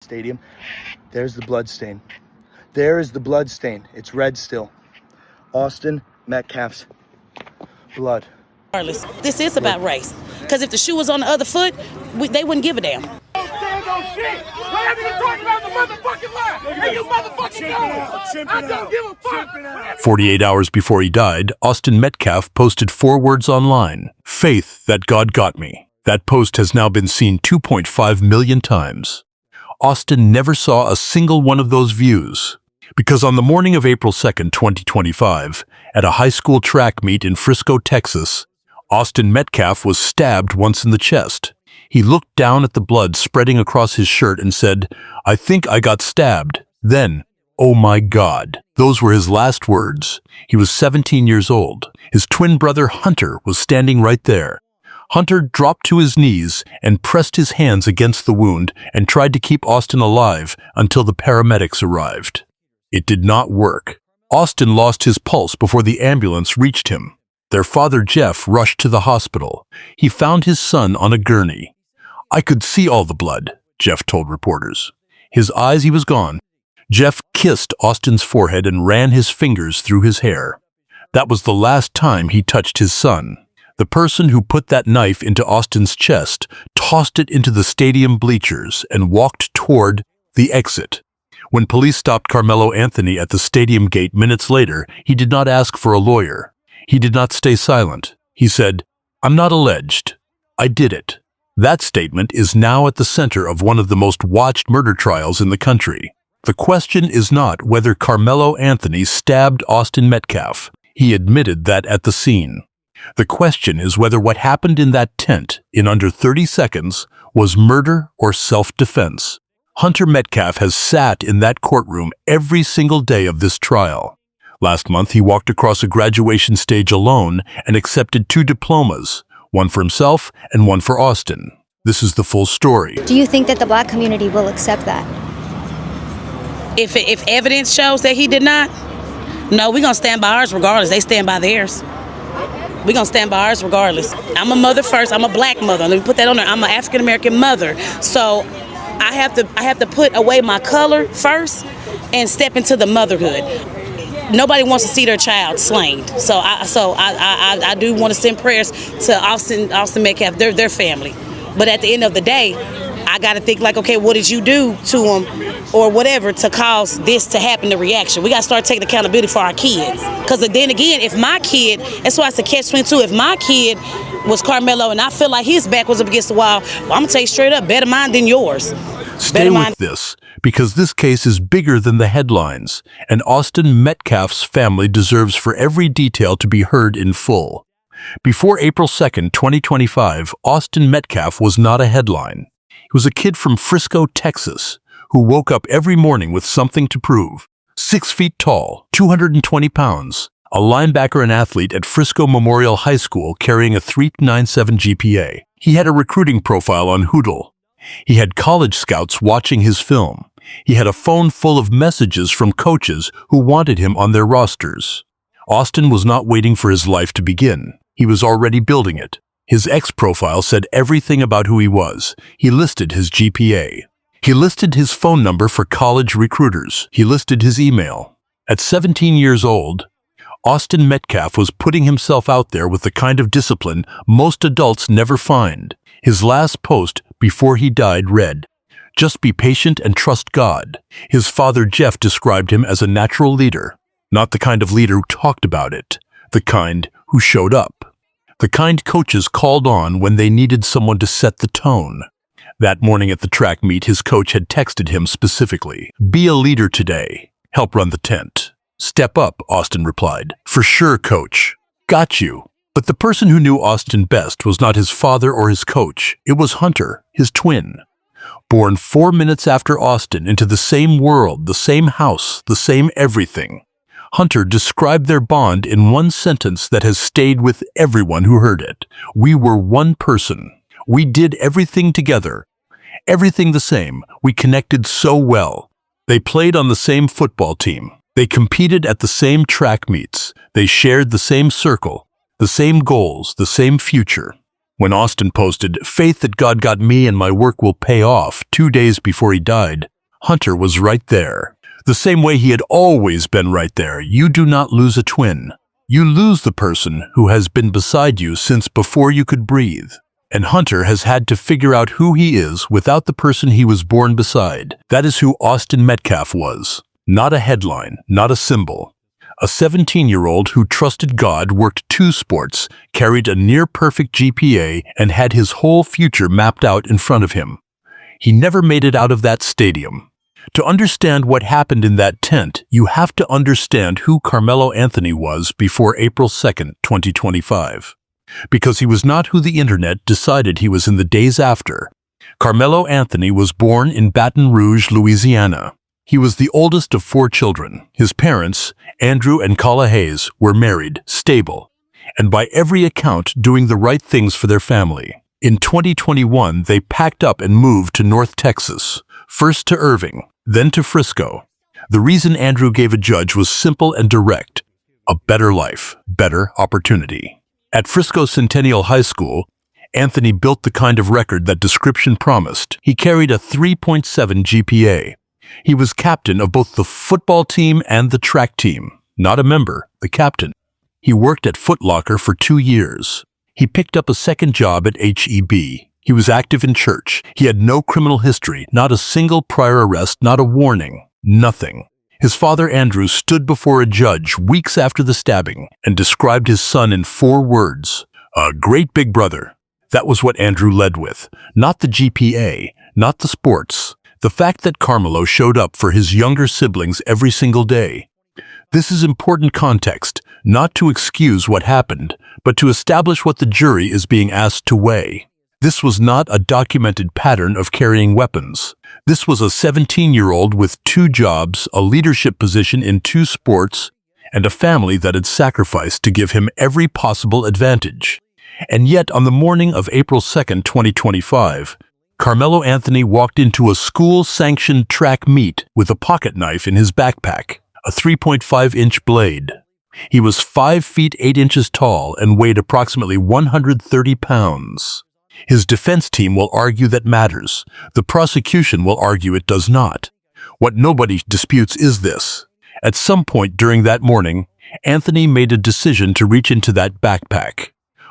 stadium. There's the blood stain. There is the blood stain. It's red still. Austin Metcalf's blood. Regardless, this is about race. Because if the shoe was on the other foot, they wouldn't give a damn. Don't stand on shit. Whatever you talking about, the motherfucking lie. And you motherfucking know it. I don't give a fuck. 48 hours before he died, Austin Metcalf posted 4 words online. Faith that God got me. That post has now been seen 2.5 million times. Austin never saw a single one of those views. Because on the morning of April 2nd, 2025, at a high school track meet in Frisco, Texas, Austin Metcalf was stabbed once in the chest. He looked down at the blood spreading across his shirt and said, "I think I got stabbed." Then, "Oh my God." Those were his last words. He was 17 years old. His twin brother Hunter was standing right there. Hunter dropped to his knees and pressed his hands against the wound and tried to keep Austin alive until the paramedics arrived. It did not work. Austin lost his pulse before the ambulance reached him. Their father, Jeff, rushed to the hospital. He found his son on a gurney. "I could see all the blood," Jeff told reporters. His eyes, he was gone. Jeff kissed Austin's forehead and ran his fingers through his hair. That was the last time he touched his son. The person who put that knife into Austin's chest tossed it into the stadium bleachers and walked toward the exit. When police stopped Karmelo Anthony at the stadium gate minutes later, he did not ask for a lawyer. He did not stay silent. He said, "I'm not alleged. I did it." That statement is now at the center of one of the most watched murder trials in the country. The question is not whether Karmelo Anthony stabbed Austin Metcalf. He admitted that at the scene. The question is whether what happened in that tent in under 30 seconds was murder or self-defense. Hunter Metcalf has sat in that courtroom every single day of this trial. Last month, he walked across a graduation stage alone and accepted 2 diplomas, one for himself and one for Austin. This is the full story. Do you think that the black community will accept that? If evidence shows that he did not, no, we're going to stand by ours regardless. They stand by theirs. We're going to stand by ours regardless. I'm a mother first. I'm a black mother. Let me put that on there. I'm an African-American mother. So I have to put away my color first and step into the motherhood. Nobody wants to see their child slain. So I do want to send prayers to Austin Metcalf, their family. But at the end of the day, I got to think like, okay, what did you do to him or whatever to cause this to happen, the reaction? We got to start taking accountability for our kids. Because then again, if my kid, that's why it's a catch-22, if my kid was Karmelo and I feel like his back was up against the wall, well, I'm going to tell you straight up, better mine than yours. Stay with this, because this case is bigger than the headlines, and Austin Metcalf's family deserves for every detail to be heard in full. Before April 2nd, 2025, Austin Metcalf was not a headline. He was a kid from Frisco, Texas, who woke up every morning with something to prove. 6 feet tall, 220 pounds, a linebacker and athlete at Frisco Memorial High School carrying a 3.97 GPA. He had a recruiting profile on Hoodle. He had college scouts watching his film. He had a phone full of messages from coaches who wanted him on their rosters. Austin was not waiting for his life to begin. He was already building it. His X profile said everything about who he was. He listed his GPA. He listed his phone number for college recruiters. He listed his email. At 17 years old, Austin Metcalf was putting himself out there with the kind of discipline most adults never find. His last post before he died read, "Just be patient and trust God." His father Jeff described him as a natural leader, not the kind of leader who talked about it, the kind who showed up, the kind coaches called on when they needed someone to set the tone. That morning at the track meet, his coach had texted him specifically, "Be a leader today. Help run the tent." "Step up," Austin replied. "For sure, coach. Got you." But the person who knew Austin best was not his father or his coach. It was Hunter, his twin. Born 4 minutes after Austin into the same world, the same house, the same everything. Hunter described their bond in one sentence that has stayed with everyone who heard it. "We were one person. We did everything together. Everything the same. We connected so well. They played on the same football team. They competed at the same track meets. They shared the same circle. The same goals, the same future." When Austin posted, "Faith that God got me and my work will pay off," 2 days before he died, Hunter was right there. The same way he had always been right there. You do not lose a twin. You lose the person who has been beside you since before you could breathe. And Hunter has had to figure out who he is without the person he was born beside. That is who Austin Metcalf was. Not a headline, not a symbol. A 17-year-old who trusted God, worked 2 sports, carried a near-perfect GPA, and had his whole future mapped out in front of him. He never made it out of that stadium. To understand what happened in that tent, you have to understand who Karmelo Anthony was before April 2nd, 2025. Because he was not who the internet decided he was in the days after. Karmelo Anthony was born in Baton Rouge, Louisiana. He was the oldest of 4 children. His parents, Andrew and Kala Hayes, were married, stable, and by every account doing the right things for their family. In 2021, they packed up and moved to North Texas, first to Irving, then to Frisco. The reason Andrew gave a judge was simple and direct: a better life, better opportunity. At Frisco Centennial High School, Anthony built the kind of record that description promised. He carried a 3.7 GPA. He was captain of both the football team and the track team. Not a member, the captain. He worked at Foot Locker for 2 years. He picked up a second job at HEB. He was active in church. He had no criminal history, not a single prior arrest, not a warning, nothing. His father Andrew stood before a judge weeks after the stabbing and described his son in 4 words: a great big brother. That was what Andrew led with, not the GPA, not the sports. The fact that Karmelo showed up for his younger siblings every single day. This is important context, not to excuse what happened, but to establish what the jury is being asked to weigh. This was not a documented pattern of carrying weapons. This was a 17-year-old with 2 jobs, a leadership position in 2 sports, and a family that had sacrificed to give him every possible advantage. And yet, on the morning of April 2nd, 2025, Karmelo Anthony walked into a school-sanctioned track meet with a pocket knife in his backpack, a 3.5-inch blade. He was 5 feet 8 inches tall and weighed approximately 130 pounds. His defense team will argue that matters. The prosecution will argue it does not. What nobody disputes is this: at some point during that morning, Anthony made a decision to reach into that backpack.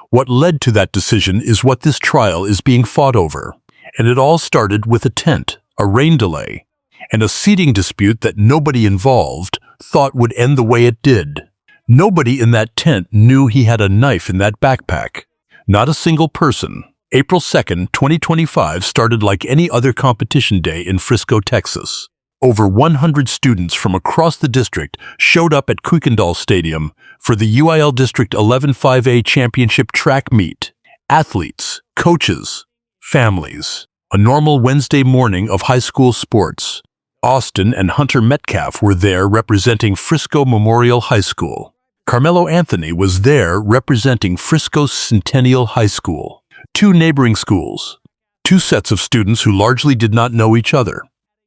What led to that decision is what this trial is being fought over. And it all started with a tent, a rain delay, and a seating dispute that nobody involved thought would end the way it did. Nobody in that tent knew he had a knife in that backpack. Not a single person. April 2nd, 2025 started like any other competition day in Frisco, Texas. Over 100 students from across the district showed up at Kuykendall Stadium for the UIL District 11-5A Championship track meet. Athletes, coaches, families. A normal Wednesday morning of high school sports. Austin and Hunter Metcalf were there representing Frisco Memorial High School. Karmelo Anthony was there representing Frisco Centennial High School. 2 neighboring schools. 2 sets of students who largely did not know each other.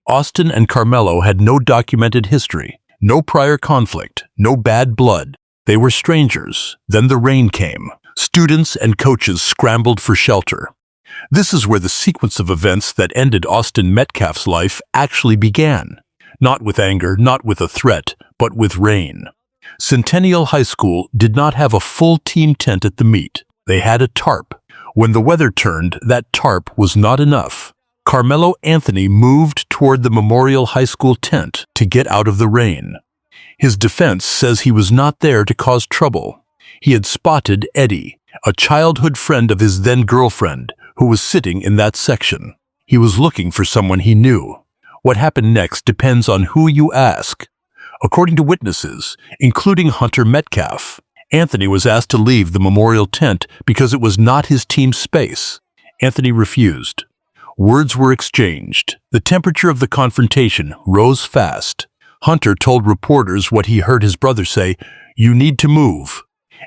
Austin and Karmelo had no documented history, no prior conflict, no bad blood. They were strangers. Then the rain came. Students and coaches scrambled for shelter. This is where the sequence of events that ended Austin Metcalf's life actually began. Not with anger, not with a threat, but with rain. Centennial High School did not have a full team tent at the meet. They had a tarp. When the weather turned, that tarp was not enough. Karmelo Anthony moved toward the Memorial High School tent to get out of the rain. His defense says he was not there to cause trouble. He had spotted Eddie, a childhood friend of his then-girlfriend, who was sitting in that section. He was looking for someone he knew. What happened next depends on who you ask. According to witnesses, including Hunter Metcalf, Anthony was asked to leave the memorial tent because it was not his team's space. Anthony refused. Words were exchanged. The temperature of the confrontation rose fast. Hunter told reporters what he heard his brother say, "You need to move."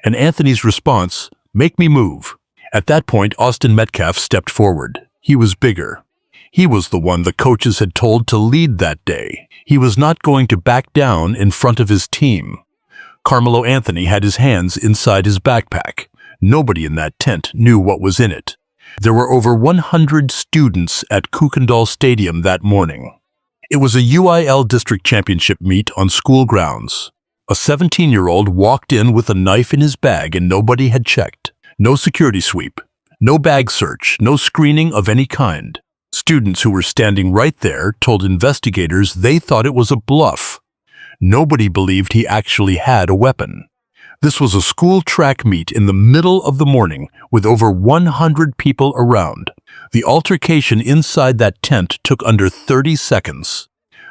And Anthony's response, "Make me move." At that point, Austin Metcalf stepped forward. He was bigger. He was the one the coaches had told to lead that day. He was not going to back down in front of his team. Karmelo Anthony had his hands inside his backpack. Nobody in that tent knew what was in it. There were over 100 students at Kuykendall Stadium that morning. It was a UIL district championship meet on school grounds. A 17-year-old walked in with a knife in his bag and nobody had checked. No security sweep, no bag search, no screening of any kind. Students who were standing right there told investigators they thought it was a bluff. Nobody believed he actually had a weapon. This was a school track meet in the middle of the morning with over 100 people around. The altercation inside that tent took under 30 seconds.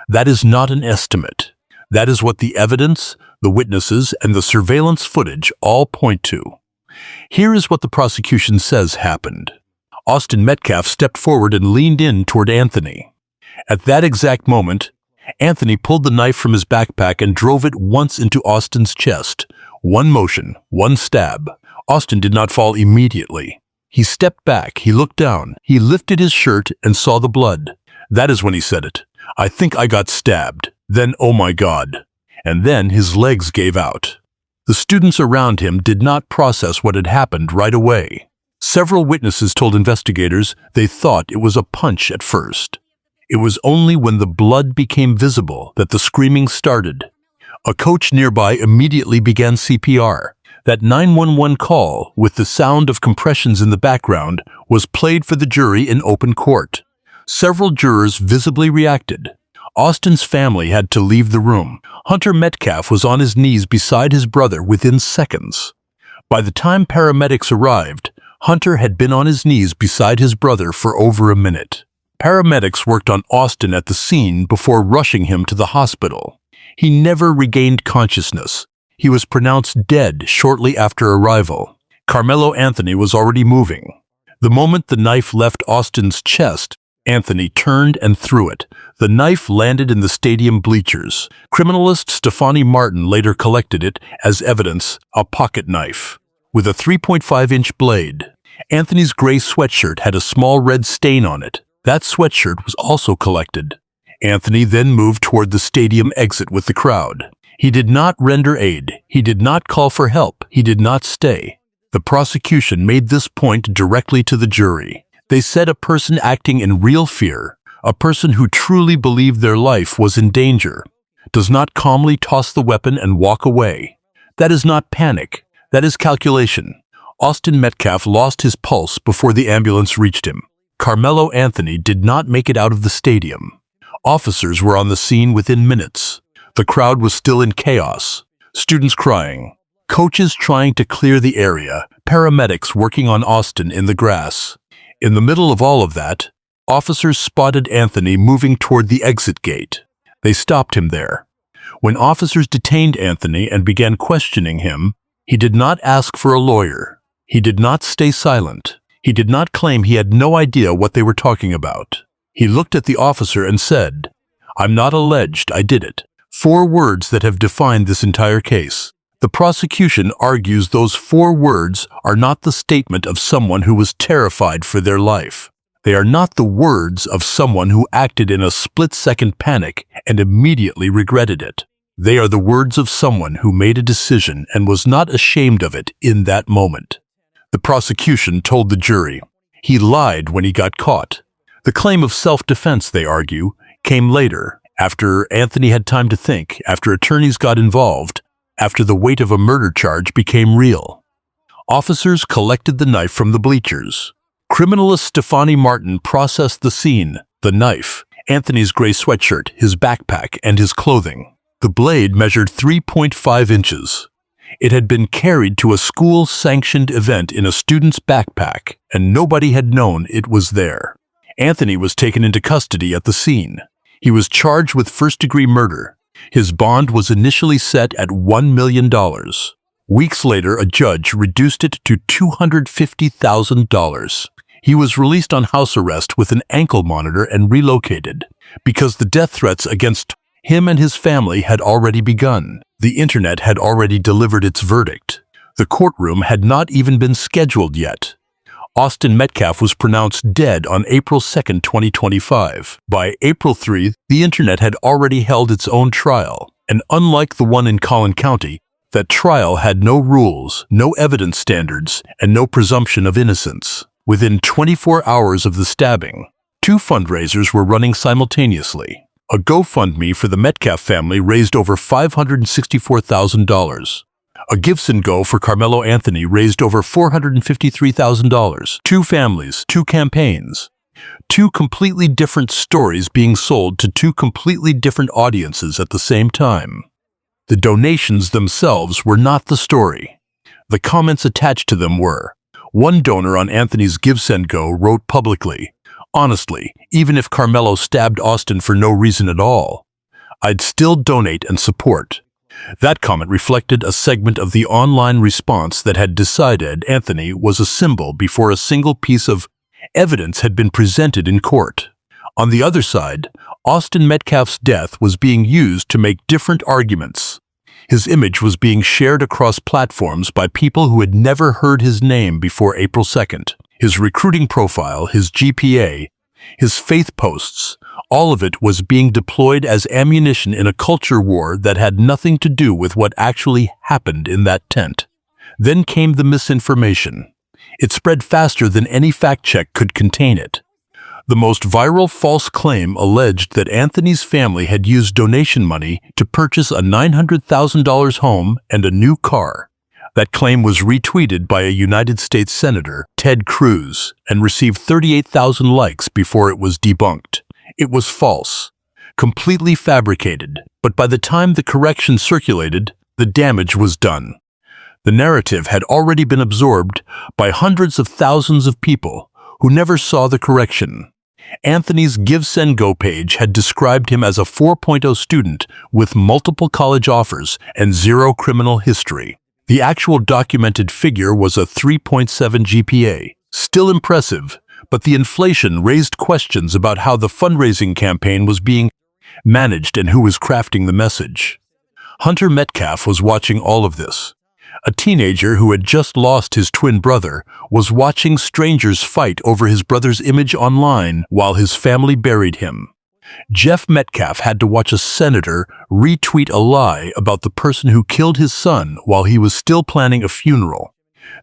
That is not an estimate. That is what the evidence, the witnesses, and the surveillance footage all point to. Here is what the prosecution says happened. Austin Metcalf stepped forward and leaned in toward Anthony. At that exact moment, Anthony pulled the knife from his backpack and drove it once into Austin's chest. One motion, one stab. Austin did not fall immediately. He stepped back, he looked down, he lifted his shirt and saw the blood. That is when he said it. "I think I got stabbed." Then, "Oh my God." And then his legs gave out. The students around him did not process what had happened right away. Several witnesses told investigators they thought it was a punch at first. It was only when the blood became visible that the screaming started. A coach nearby immediately began CPR. That 911 call, with the sound of compressions in the background, was played for the jury in open court. Several jurors visibly reacted. Austin's family had to leave the room. Hunter Metcalf was on his knees beside his brother within seconds. By the time paramedics arrived, Hunter had been on his knees beside his brother for over a minute. Paramedics worked on Austin at the scene before rushing him to the hospital. He never regained consciousness. He was pronounced dead shortly after arrival. Karmelo Anthony was already moving. The moment the knife left Austin's chest, Anthony turned and threw it. The knife landed in the stadium bleachers. Criminalist Stefani Martin later collected it as evidence, a pocket knife. With a 3.5-inch blade. Anthony's gray sweatshirt had a small red stain on it. That sweatshirt was also collected. Anthony then moved toward the stadium exit with the crowd. He did not render aid. He did not call for help. He did not stay. The prosecution made this point directly to the jury. They said a person acting in real fear, a person who truly believed their life was in danger, does not calmly toss the weapon and walk away. That is not panic. That is calculation. Austin Metcalf lost his pulse before the ambulance reached him. Karmelo Anthony did not make it out of the stadium. Officers were on the scene within minutes. The crowd was still in chaos. Students crying, coaches trying to clear the area, paramedics working on Austin in the grass. In the middle of all of that, officers spotted Anthony moving toward the exit gate. They stopped him there. When officers detained Anthony and began questioning him, he did not ask for a lawyer. He did not stay silent. He did not claim he had no idea what they were talking about. He looked at the officer and said, "I'm not alleged, I did it." 4 words that have defined this entire case. The prosecution argues those 4 words are not the statement of someone who was terrified for their life. They are not the words of someone who acted in a split-second panic and immediately regretted it. They are the words of someone who made a decision and was not ashamed of it in that moment. The prosecution told the jury, he lied when he got caught. The claim of self-defense, they argue, came later, after Anthony had time to think, after attorneys got involved, after the weight of a murder charge became real. Officers collected the knife from the bleachers. Criminalist Stefani Martin processed the scene, the knife, Anthony's gray sweatshirt, his backpack, and his clothing. The blade measured 3.5 inches. It had been carried to a school-sanctioned event in a student's backpack, and nobody had known it was there. Anthony was taken into custody at the scene. He was charged with first-degree murder. His bond was initially set at $1 million. Weeks later, a judge reduced it to $250,000. He was released on house arrest with an ankle monitor and relocated, because the death threats against him and his family had already begun. The internet had already delivered its verdict. The courtroom had not even been scheduled yet. Austin Metcalf was pronounced dead on April 2, 2025. By April 3, the internet had already held its own trial, and unlike the one in Collin County, that trial had no rules, no evidence standards, and no presumption of innocence. Within 24 hours of the stabbing, 2 fundraisers were running simultaneously. A GoFundMe for the Metcalf family raised over $564,000. A Gibson Go for Karmelo Anthony raised over $453,000. Two families, two campaigns. Two completely different stories being sold to two completely different audiences at the same time. The donations themselves were not the story. The comments attached to them were. One donor on Anthony's GiveSendGo wrote publicly, "Honestly, even if Karmelo stabbed Austin for no reason at all, I'd still donate and support." That comment reflected a segment of the online response that had decided Anthony was a symbol before a single piece of evidence had been presented in court. On the other side, Austin Metcalf's death was being used to make different arguments. His image was being shared across platforms by people who had never heard his name before April 2nd. His recruiting profile, his GPA, his faith posts, all of it was being deployed as ammunition in a culture war that had nothing to do with what actually happened in that tent. Then came the misinformation. It spread faster than any fact check could contain it. The most viral false claim alleged that Anthony's family had used donation money to purchase a $900,000 home and a new car. That claim was retweeted by a United States Senator, Ted Cruz, and received 38,000 likes before it was debunked. It was false, completely fabricated, but by the time the correction circulated, the damage was done. The narrative had already been absorbed by hundreds of thousands of people who never saw the correction. Anthony's GiveSendGo page had described him as a 4.0 student with multiple college offers and zero criminal history. The actual documented figure was a 3.7 GPA. Still impressive, but the inflation raised questions about how the fundraising campaign was being managed and who was crafting the message. Hunter Metcalf was watching all of this. A teenager who had just lost his twin brother was watching strangers fight over his brother's image online while his family buried him. Jeff Metcalf had to watch a senator retweet a lie about the person who killed his son while he was still planning a funeral.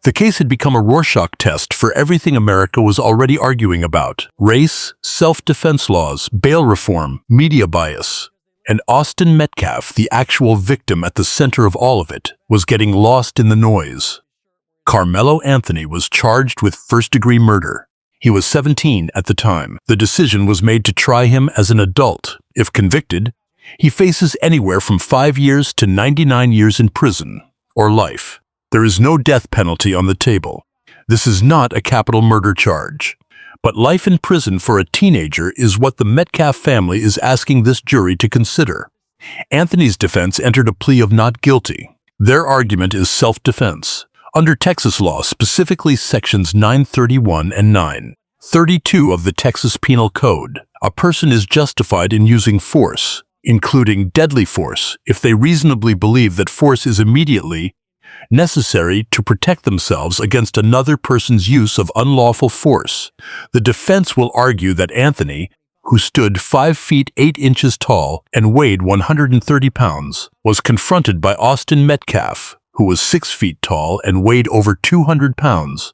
The case had become a Rorschach test for everything America was already arguing about: race, self-defense laws, bail reform, media bias. And Austin Metcalf, the actual victim at the center of all of it, was getting lost in the noise. Karmelo Anthony was charged with first-degree murder. He was 17 at the time. The decision was made to try him as an adult. If convicted, he faces anywhere from 5 years to 99 years in prison, or life. There is no death penalty on the table. This is not a capital murder charge. But life in prison for a teenager is what the Metcalf family is asking this jury to consider. Anthony's defense entered a plea of not guilty. Their argument is self-defense. Under Texas law, specifically sections 931 and 932 of the Texas Penal Code, a person is justified in using force, including deadly force, if they reasonably believe that force is immediately necessary to protect themselves against another person's use of unlawful force. The defense will argue that Anthony, who stood 5 feet 8 inches tall and weighed 130 pounds, was confronted by Austin Metcalf, who was 6 feet tall and weighed over 200 pounds,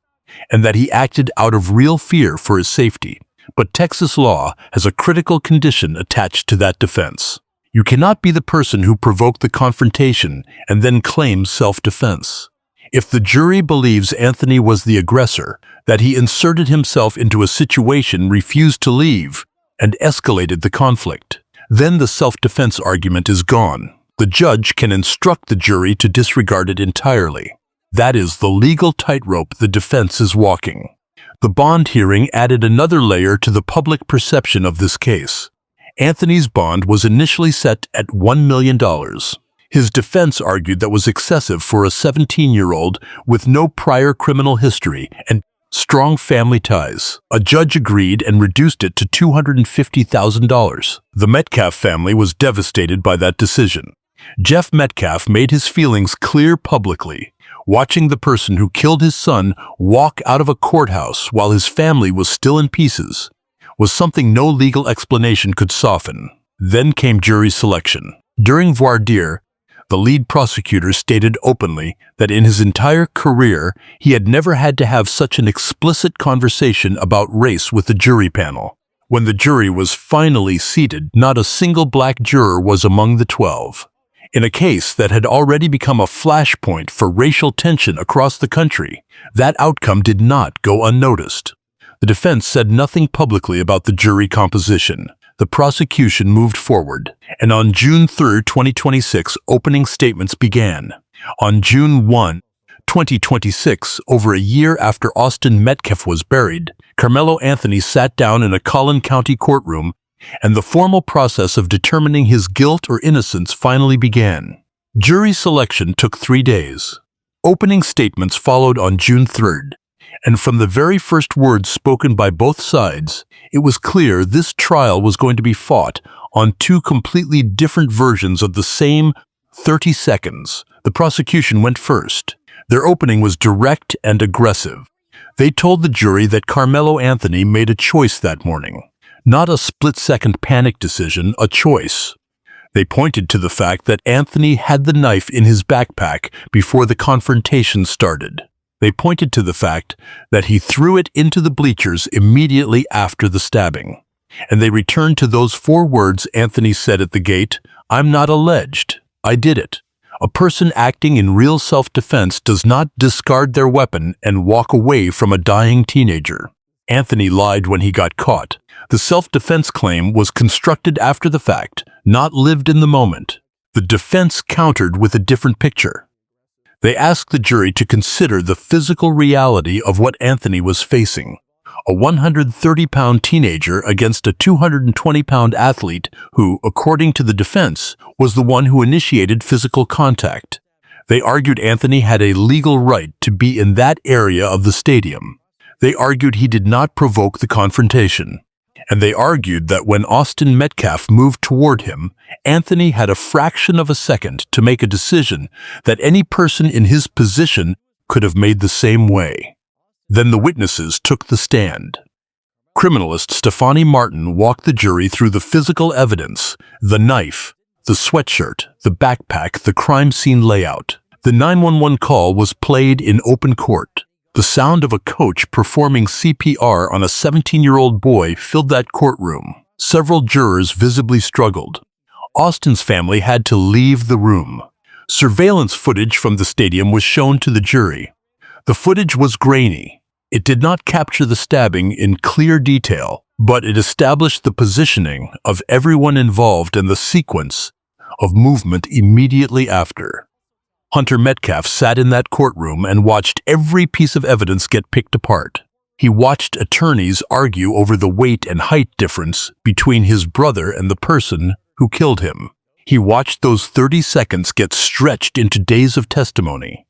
and that he acted out of real fear for his safety. But Texas law has a critical condition attached to that defense. You cannot be the person who provoked the confrontation and then claims self-defense. If the jury believes Anthony was the aggressor, that he inserted himself into a situation, refused to leave, and escalated the conflict, then the self-defense argument is gone. The judge can instruct the jury to disregard it entirely. That is the legal tightrope the defense is walking. The bond hearing added another layer to the public perception of this case. Anthony's bond was initially set at $1 million. His defense argued that was excessive for a 17-year-old with no prior criminal history and strong family ties. A judge agreed and reduced it to $250,000. The Metcalf family was devastated by that decision. Jeff Metcalf made his feelings clear publicly. Watching the person who killed his son walk out of a courthouse while his family was still in pieces was something no legal explanation could soften. Then came jury selection. During voir dire, the lead prosecutor stated openly that in his entire career, he had never had to have such an explicit conversation about race with the jury panel. When the jury was finally seated, not a single black juror was among the 12. In a case that had already become a flashpoint for racial tension across the country, that outcome did not go unnoticed. The defense said nothing publicly about the jury composition. The prosecution moved forward, and on June 3, 2026, opening statements began. On June 1, 2026, over a year after Austin Metcalf was buried, Karmelo Anthony sat down in a Collin County courtroom, and the formal process of determining his guilt or innocence finally began. Jury selection took 3 days. Opening statements followed on June 3rd, and from the very first words spoken by both sides, it was clear this trial was going to be fought on 2 completely different versions of the same 30 seconds. The prosecution went first. Their opening was direct and aggressive. They told the jury that Karmelo Anthony made a choice that morning. Not a split-second panic decision, a choice. They pointed to the fact that Anthony had the knife in his backpack before the confrontation started. They pointed to the fact that he threw it into the bleachers immediately after the stabbing. And they returned to those 4 words Anthony said at the gate, "I'm not alleged. I did it." A person acting in real self-defense does not discard their weapon and walk away from a dying teenager. Anthony lied when he got caught. The self-defense claim was constructed after the fact, not lived in the moment. The defense countered with a different picture. They asked the jury to consider the physical reality of what Anthony was facing. A 130-pound teenager against a 220-pound athlete who, according to the defense, was the one who initiated physical contact. They argued Anthony had a legal right to be in that area of the stadium. They argued he did not provoke the confrontation. And they argued that when Austin Metcalf moved toward him, Anthony had a fraction of a second to make a decision that any person in his position could have made the same way. Then the witnesses took the stand. Criminalist Stefani Martin walked the jury through the physical evidence, the knife, the sweatshirt, the backpack, the crime scene layout. The 911 call was played in open court. The sound of a coach performing CPR on a 17-year-old boy filled that courtroom. Several jurors visibly struggled. Austin's family had to leave the room. Surveillance footage from the stadium was shown to the jury. The footage was grainy. It did not capture the stabbing in clear detail, but it established the positioning of everyone involved and the sequence of movement immediately after. Hunter Metcalf sat in that courtroom and watched every piece of evidence get picked apart. He watched attorneys argue over the weight and height difference between his brother and the person who killed him. He watched those 30 seconds get stretched into days of testimony.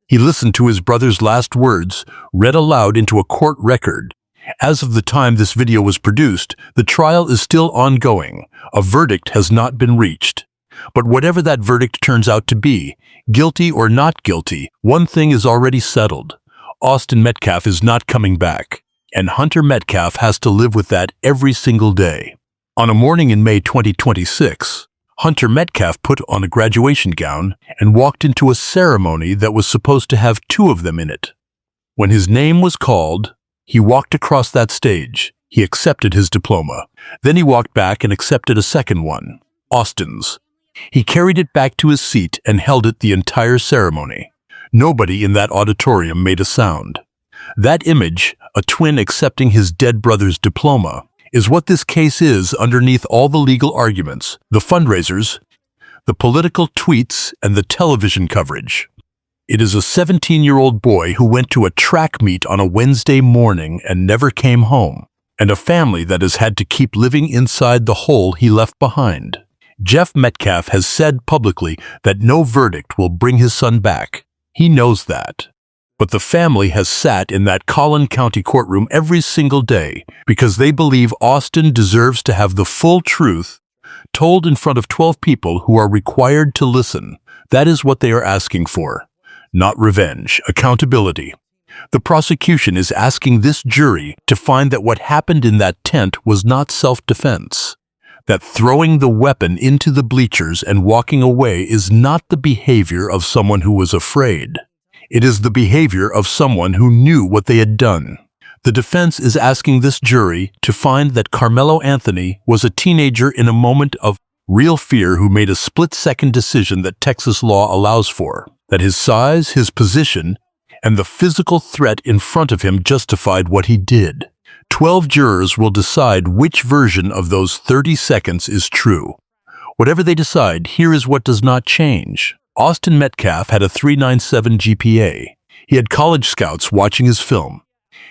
He listened to his brother's last words, read aloud into a court record. As of the time this video was produced, the trial is still ongoing. A verdict has not been reached. But whatever that verdict turns out to be, guilty or not guilty, one thing is already settled. Austin Metcalf is not coming back, and Hunter Metcalf has to live with that every single day. On a morning in May 2026, Hunter Metcalf put on a graduation gown and walked into a ceremony that was supposed to have 2 of them in it. When his name was called, he walked across that stage. He accepted his diploma. Then he walked back and accepted a second one, Austin's. He carried it back to his seat and held it the entire ceremony. Nobody in that auditorium made a sound. That image, a twin accepting his dead brother's diploma, is what this case is underneath all the legal arguments, the fundraisers, the political tweets, and the television coverage. It is a 17-year-old boy who went to a track meet on a Wednesday morning and never came home, and a family that has had to keep living inside the hole he left behind. Jeff Metcalf has said publicly that no verdict will bring his son back. He knows that. But the family has sat in that Collin County courtroom every single day because they believe Austin deserves to have the full truth told in front of 12 people who are required to listen. That is what they are asking for. Not revenge, accountability. The prosecution is asking this jury to find that what happened in that tent was not self-defense. That throwing the weapon into the bleachers and walking away is not the behavior of someone who was afraid. It is the behavior of someone who knew what they had done. The defense is asking this jury to find that Karmelo Anthony was a teenager in a moment of real fear who made a split-second decision that Texas law allows for, that his size, his position, and the physical threat in front of him justified what he did. 12 jurors will decide which version of those 30 seconds is true. Whatever they decide, here is what does not change. Austin Metcalf had a 3.97 GPA. He had college scouts watching his film.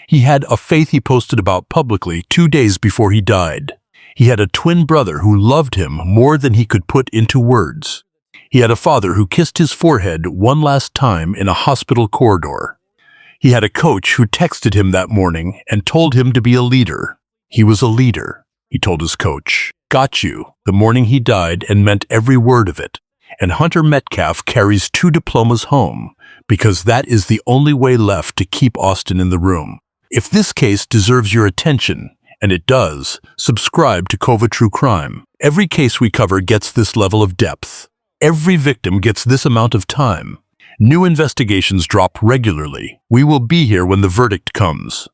He had a faith he posted about publicly 2 days before he died. He had a twin brother who loved him more than he could put into words. He had a father who kissed his forehead one last time in a hospital corridor. He had a coach who texted him that morning and told him to be a leader. He was a leader, he told his coach. Got you, the morning he died, and meant every word of it. And Hunter Metcalf carries 2 diplomas home, because that is the only way left to keep Austin in the room. If this case deserves your attention, and it does, subscribe to Kova True Crime. Every case we cover gets this level of depth. Every victim gets this amount of time. New investigations drop regularly. We will be here when the verdict comes.